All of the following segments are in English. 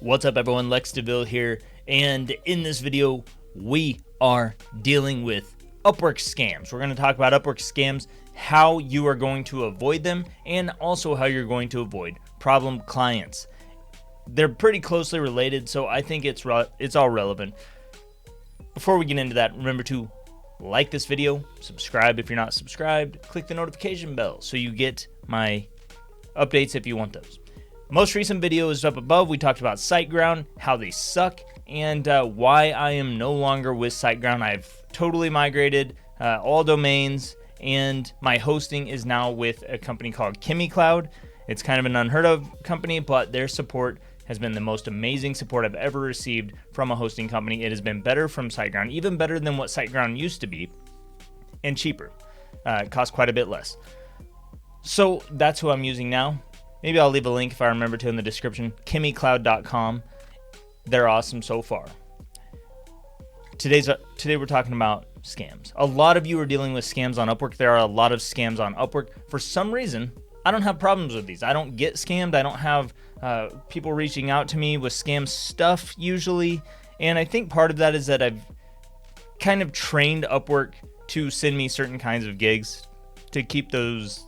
What's up everyone, Lex DeVille here, and in this video we are dealing with Upwork scams. We're going to talk about Upwork scams, how you are going to avoid them, and also how you're going to avoid problem clients. They're pretty closely related, so I think it's all relevant. Before we get into that, remember to like this video, subscribe if you're not subscribed, click the notification bell so you get my updates if you want those. Most recent video is up above. We talked about SiteGround, how they suck, and why I am no longer with SiteGround. I've totally migrated all domains, and my hosting is now with a company called ChemiCloud. It's kind of an unheard of company, but their support has been the most amazing support I've ever received from a hosting company. It has been better from SiteGround, even better than what SiteGround used to be, and cheaper. It costs quite a bit less. So that's who I'm using now. Maybe I'll leave a link if I remember to in the description. ChemiCloud.com. They're awesome so far. Today we're talking about scams. A lot of you are dealing with scams on Upwork. There are a lot of scams on Upwork. For some reason, I don't have problems with these. I don't get scammed. I don't have people reaching out to me with scam stuff usually. And I think part of that is that I've kind of trained Upwork to send me certain kinds of gigs to keep those,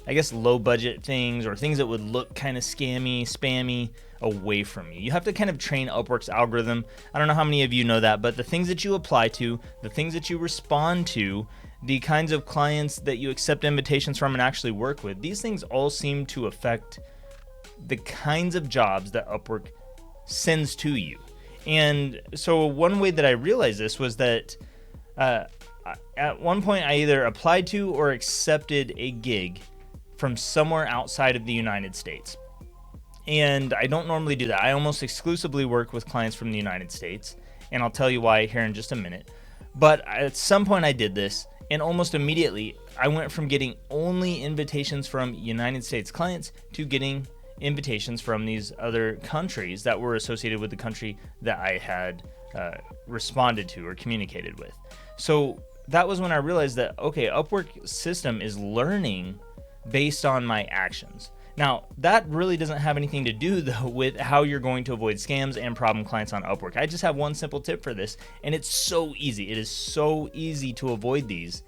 I guess, low budget things or things that would look kind of scammy, spammy away from you. You have to kind of train Upwork's algorithm. I don't know how many of you know that, but the things that you apply to, the things that you respond to, the kinds of clients that you accept invitations from and actually work with, these things all seem to affect the kinds of jobs that Upwork sends to you. And so one way that I realized this was that at one point I either applied to or accepted a gig from somewhere outside of the United States. And I don't normally do that. I almost exclusively work with clients from the United States, and I'll tell you why here in just a minute. But at some point I did this, and almost immediately I went from getting only invitations from United States clients to getting invitations from these other countries that were associated with the country that I had responded to or communicated with. So that was when I realized that, okay, Upwork system is learning based on my actions. Now, that really doesn't have anything to do though with how you're going to avoid scams and problem clients on Upwork. I just have one simple tip for this, and it's so easy. It is so easy to avoid these.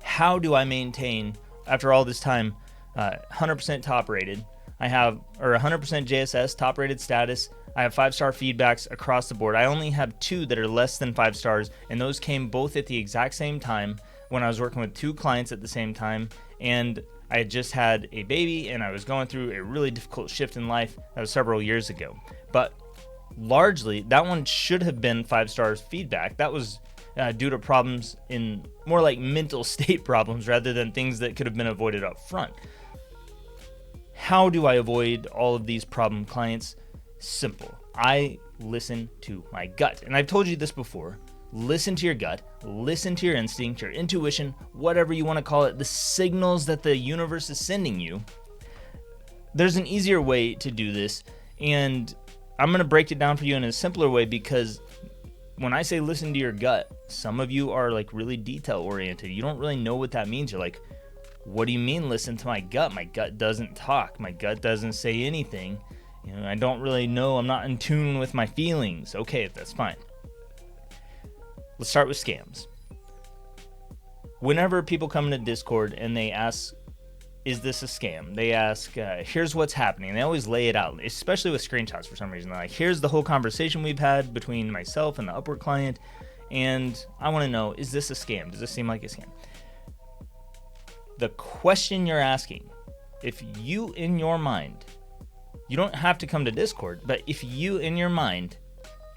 How do I maintain, after all this time, 100% top rated? I have, or 100% JSS top rated status. I have 5-star feedbacks across the board. I only have 2 that are less than 5 stars, and those came both at the exact same time when I was working with 2 clients at the same time, and I had just had a baby and I was going through a really difficult shift in life. That was several years ago. But largely, that one should have been 5 stars feedback. That was due to problems in more like mental state problems rather than things that could have been avoided up front. How do I avoid all of these problem clients? Simple. I listen to my gut. And I've told you this before. Listen to your gut, listen to your instinct, your intuition, whatever you want to call it, the signals that the universe is sending you. There's an easier way to do this, and I'm going to break it down for you in a simpler way, because when I say listen to your gut, some of you are like really detail oriented. You don't really know what that means. You're like, what do you mean listen to my gut? My gut doesn't talk. My gut doesn't say anything. You know, I don't really know. I'm not in tune with my feelings. Okay, that's fine. Let's start with scams. Whenever people come into Discord and they ask, is this a scam? They ask, here's what's happening. They always lay it out, especially with screenshots for some reason. They're like, here's the whole conversation we've had between myself and the Upwork client, and I want to know, is this a scam? Does this seem like a scam? The question you're asking, if you in your mind, you don't have to come to Discord, but if you in your mind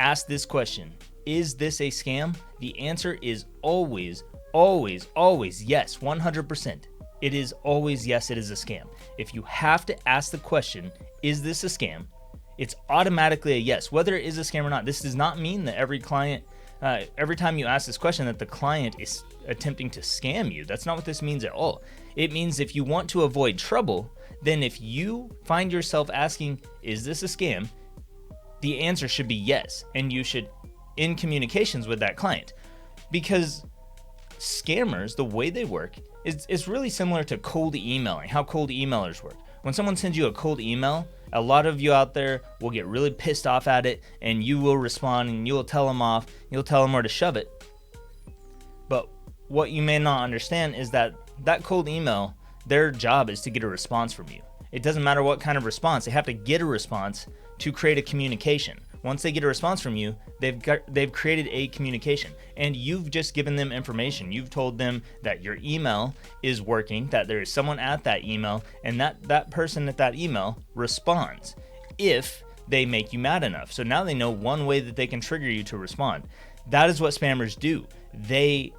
ask this question, is this a scam? The answer is always, always, always yes, 100%. It is always yes, it is a scam. If you have to ask the question, is this a scam? It's automatically a yes, whether it is a scam or not. This does not mean that every client, every time you ask this question, that the client is attempting to scam you. That's not what this means at all. It means if you want to avoid trouble, then if you find yourself asking, is this a scam? The answer should be yes, and you should in communications with that client, because scammers, the way they work is really similar to cold emailing, how cold emailers work. When someone sends you a cold email, A lot of you out there will get really pissed off at it, and you will respond and you will tell them off. You'll tell them where to shove it. But what you may not understand is that cold email, their job is to get a response from you. It doesn't matter what kind of response. They have to get a response to create a communication. Once they get a response from you, they've created a communication, and you've just given them information. You've told them that your email is working, that there is someone at that email, and that person at that email responds if they make you mad enough. So now they know one way that they can trigger you to respond. That is what spammers do. They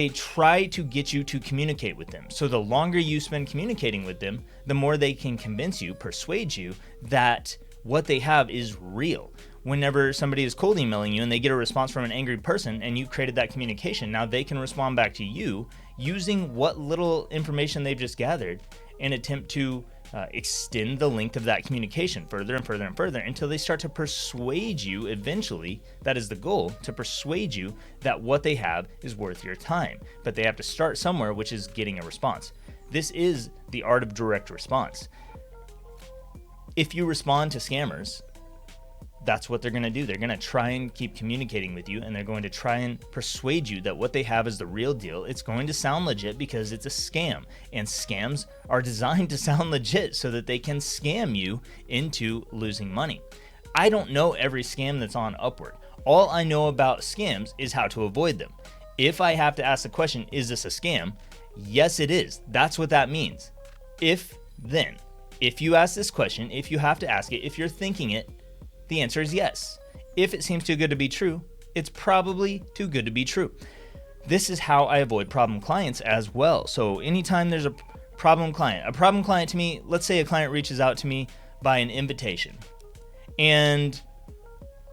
try to get you to communicate with them. So the longer you spend communicating with them, the more they can convince you, persuade you that what they have is real. Whenever somebody is cold emailing you and they get a response from an angry person and you created that communication, now they can respond back to you using what little information they've just gathered and attempt to extend the length of that communication further and further and further until they start to persuade you eventually. That is the goal, to persuade you that what they have is worth your time. But they have to start somewhere, which is getting a response. This is the art of direct response. If you respond to scammers, that's what they're going to do. They're going to try and keep communicating with you, and they're going to try and persuade you that what they have is the real deal. It's going to sound legit because it's a scam, and scams are designed to sound legit so that they can scam you into losing money. I don't know every scam that's on Upwork. All I know about scams is how to avoid them. If I have to ask the question, is this a scam? Yes, it is. That's what that means. If you ask this question, if you have to ask it, if you're thinking it, the answer is yes. If it seems too good to be true, it's probably too good to be true. This is how I avoid problem clients as well. So anytime there's a problem client to me, let's say a client reaches out to me by an invitation, and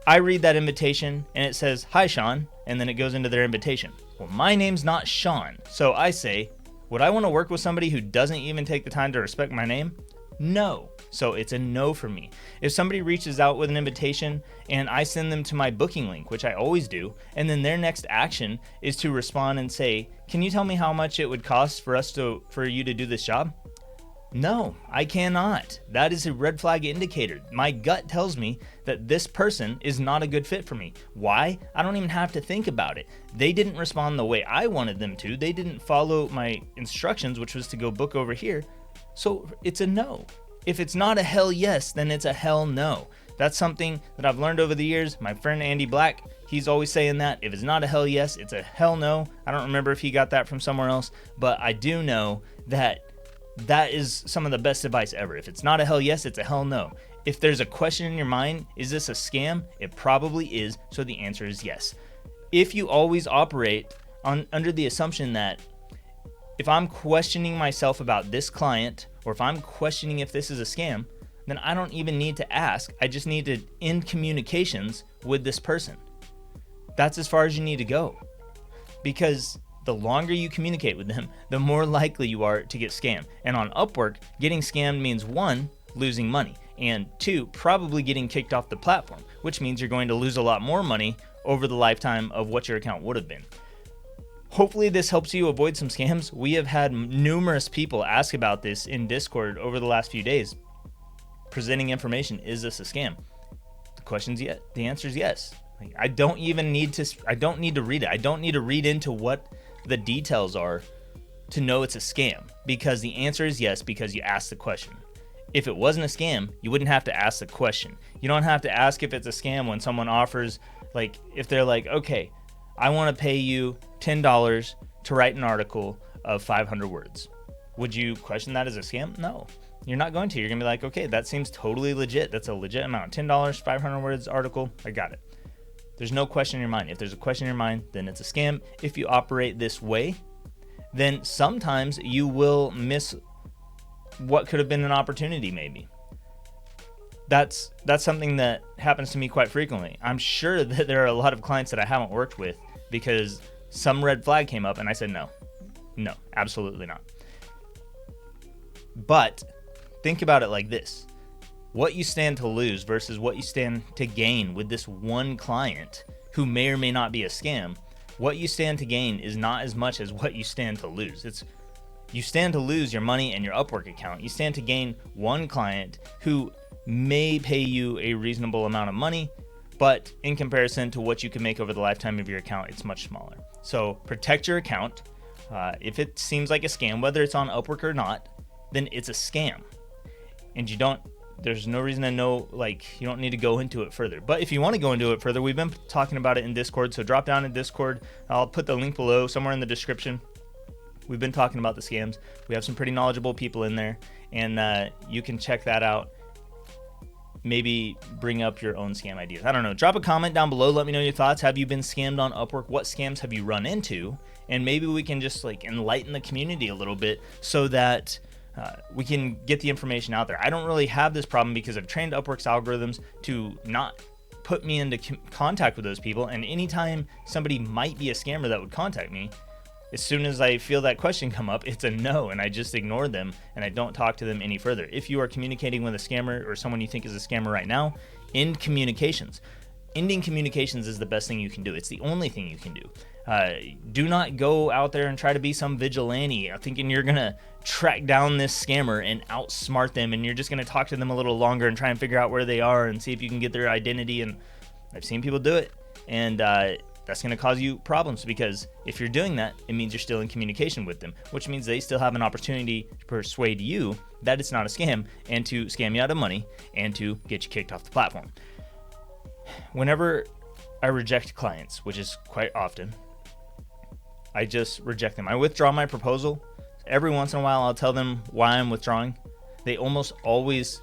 I read that invitation and it says, "Hi, Sean," and then it goes into their invitation. Well, my name's not Sean. So I say, would I want to work with somebody who doesn't even take the time to respect my name? No. So it's a no for me. If somebody reaches out with an invitation and I send them to my booking link, which I always do, and then their next action is to respond and say, "Can you tell me how much it would cost for you to do this job?" No, I cannot. That is a red flag indicator. My gut tells me that this person is not a good fit for me. Why? I don't even have to think about it. They didn't respond the way I wanted them to. They didn't follow my instructions, which was to go book over here. So it's a no. If it's not a hell yes, then it's a hell no. That's something that I've learned over the years. My friend Andy Black, he's always saying that. If it's not a hell yes, it's a hell no. I don't remember if he got that from somewhere else, but I do know that is some of the best advice ever. If it's not a hell yes, it's a hell no. If there's a question in your mind, is this a scam? It probably is, so the answer is yes. If you always operate under the assumption that if I'm questioning myself about this client, or if I'm questioning if this is a scam, then I don't even need to ask. I just need to end communications with this person. That's as far as you need to go. Because the longer you communicate with them, the more likely you are to get scammed. And on Upwork, getting scammed means 1, losing money, and 2, probably getting kicked off the platform, which means you're going to lose a lot more money over the lifetime of what your account would have been. Hopefully this helps you avoid some scams. We have had numerous people ask about this in Discord over the last few days, presenting information. Is this a scam? The answer is yes. I don't need to read it. I don't need to read into what the details are to know it's a scam, because the answer is yes, because you asked the question. If it wasn't a scam, you wouldn't have to ask the question. You don't have to ask if it's a scam when someone offers, like, if they're like, okay, I want to pay you $10 to write an article of 500 words. Would you question that as a scam? No, you're not going to. You're going to be like, okay, that seems totally legit. That's a legit amount. $10, 500 words article. I got it. There's no question in your mind. If there's a question in your mind, then it's a scam. If you operate this way, then sometimes you will miss what could have been an opportunity maybe. That's something that happens to me quite frequently. I'm sure that there are a lot of clients that I haven't worked with because some red flag came up and I said no, absolutely not. But think about it like this. What you stand to lose versus what you stand to gain with this one client who may or may not be a scam, what you stand to gain is not as much as what you stand to lose. You stand to lose your money and your Upwork account. You stand to gain one client who may pay you a reasonable amount of money, but in comparison to what you can make over the lifetime of your account, it's much smaller. So protect your account. If it seems like a scam, whether it's on Upwork or not, then it's a scam. And there's no reason to know, you don't need to go into it further. But if you want to go into it further, we've been talking about it in Discord. So drop down in Discord. I'll put the link below somewhere in the description. We've been talking about the scams. We have some pretty knowledgeable people in there, and you can check that out. Maybe bring up your own scam ideas. I don't know. Drop a comment down below. Let me know your thoughts. Have you been scammed on Upwork? What scams have you run into? And maybe we can just enlighten the community a little bit so that we can get the information out there. I don't really have this problem because I've trained Upwork's algorithms to not put me into contact with those people. And anytime somebody might be a scammer that would contact me, as soon as I feel that question come up, it's a no, and I just ignore them and I don't talk to them any further. If you are communicating with a scammer or someone you think is a scammer right now, end communications. Ending communications is the best thing you can do. It's the only thing you can do. Do not go out there and try to be some vigilante thinking you're going to track down this scammer and outsmart them, and you're just going to talk to them a little longer and try and figure out where they are and see if you can get their identity. And I've seen people do it, and that's going to cause you problems, because if you're doing that, it means you're still in communication with them, which means they still have an opportunity to persuade you that it's not a scam and to scam you out of money and to get you kicked off the platform. Whenever I reject clients, which is quite often, I just reject them. I withdraw my proposal. Every once in a while, I'll tell them why I'm withdrawing. They almost always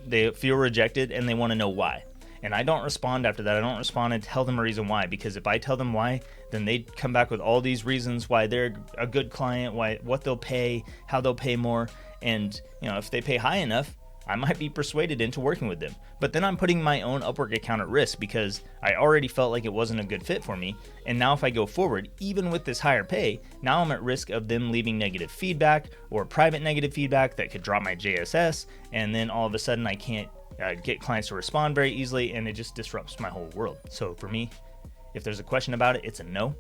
they feel rejected and they want to know why. And I don't respond after that. I don't respond and tell them a reason why, because if I tell them why, then they come back with all these reasons why they're a good client, what they'll pay, how they'll pay more. And if they pay high enough, I might be persuaded into working with them. But then I'm putting my own Upwork account at risk because I already felt like it wasn't a good fit for me. And now if I go forward, even with this higher pay, now I'm at risk of them leaving negative feedback or private negative feedback that could drop my JSS. And then all of a sudden I can't get clients to respond very easily, and it just disrupts my whole world. So for me, if there's a question about it, it's a no.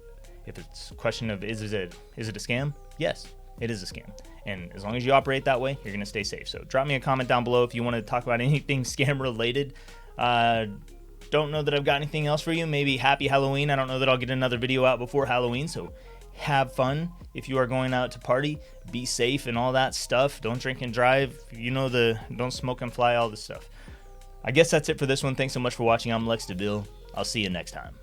If it's a question of is it a scam? Yes, it is a scam. And as long as you operate that way, you're going to stay safe. So drop me a comment down below if you want to talk about anything scam related. Don't know that I've got anything else for you. Maybe happy Halloween. I don't know that I'll get another video out before Halloween, so have fun. If you are going out to party, be safe and all that stuff. Don't drink and drive. Don't smoke and fly, all this stuff. I guess that's it for this one. Thanks so much for watching. I'm Lex DeVille. I'll see you next time.